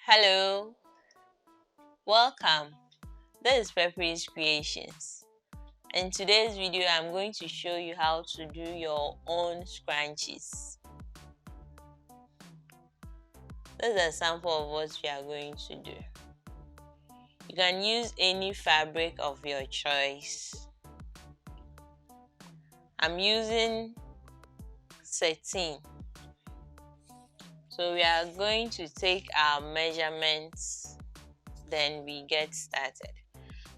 Hello, welcome. This is Peppery's Creations. In today's video, I'm going to show you how to do your own scrunchies. This is a sample of what we are going to do. You can use any fabric of your choice. I'm using satin. So we are going to take our measurements, then we get started.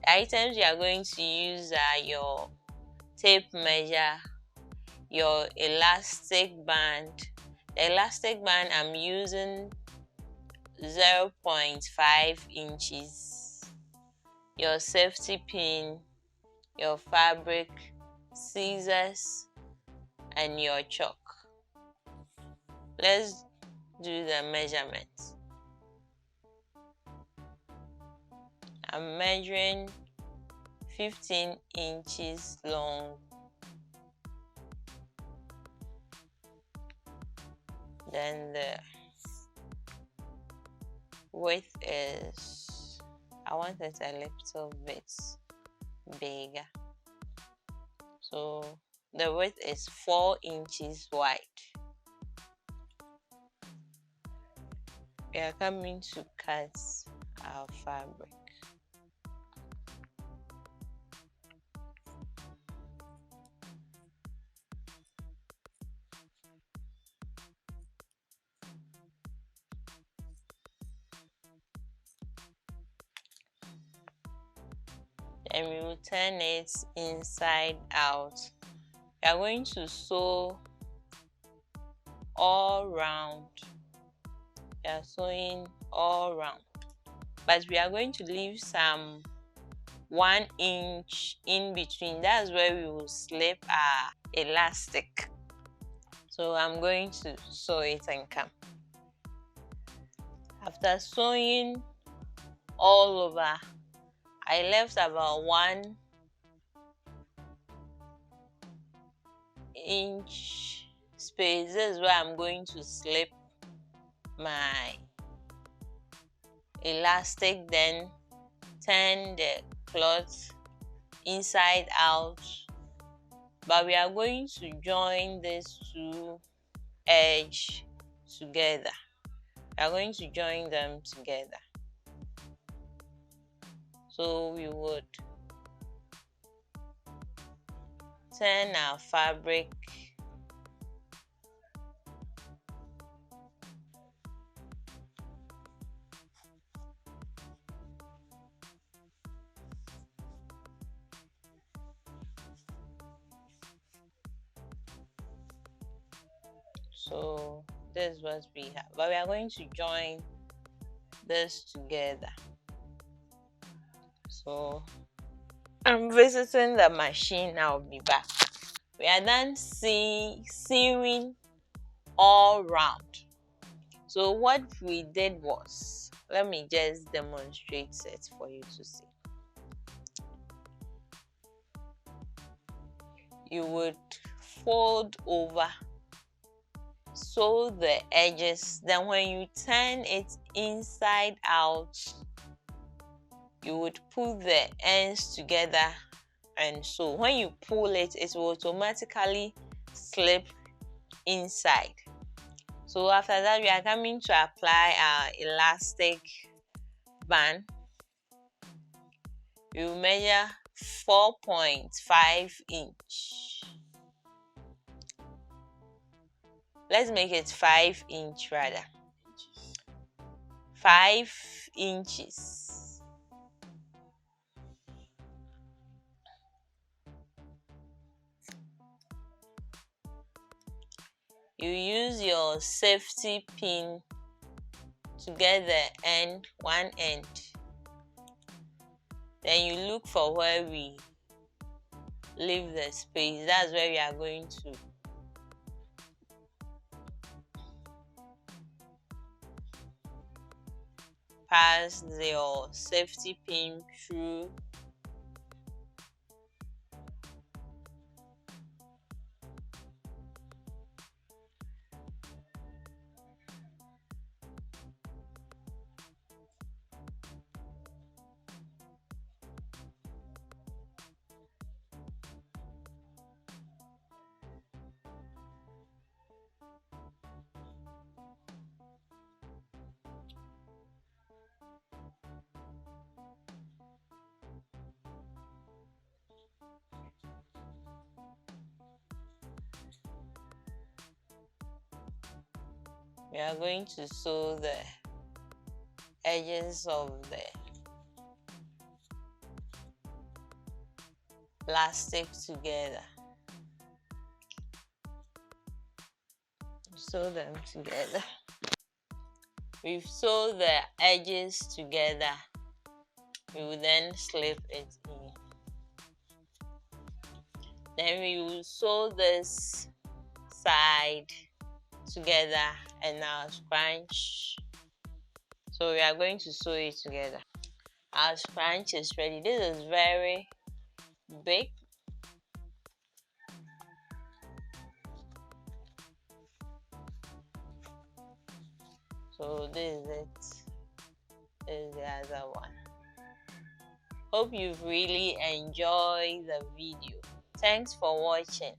The items you are going to use are your tape measure, your elastic band. The elastic band I'm using 0.5 inches, your safety pin, your fabric, scissors, and your chalk. Let's do the measurements. I'm measuring 15 inches long, then the width is, I want it a little bit bigger, so the width is 4 inches wide. We are coming to cut our fabric. Then we will turn it inside out. We are going to sew all round. We are sewing all round, but we are going to leave some 1 inch in between. That's where we will slip our elastic. So I'm going to sew it and come. After sewing all over, I left about 1 inch space. This is where I'm going to slip my elastic, then turn the cloth inside out, but we are going to join these two edges together. We are going to join them together. So we would turn our fabric so this is what we have, but we are going to join this together. So I'm visiting the machine. I'll be back. We are done sewing all round. So what we did was, let me just demonstrate it for you to see. You would fold over, sew the edges, then when you turn it inside out, you would pull the ends together and sew. When you pull it, it will automatically slip inside. So after that, we are coming to apply our elastic band. We will measure 4.5 inch. Let's make it 5 inch rather. 5 inches. You use your safety pin to get the end, one end. Then you look for where we leave the space. That's where we are going to pass your safety pin through. We are going to sew the edges of the plastic together. Sew them together. We've sewed the edges together. We will then slip it in. Then we will sew this side together and now scrunch. So we are going to sew it together. Our scrunch is ready. This is very big. So this is it. This is the other one. Hope you've really enjoyed the video. Thanks for watching.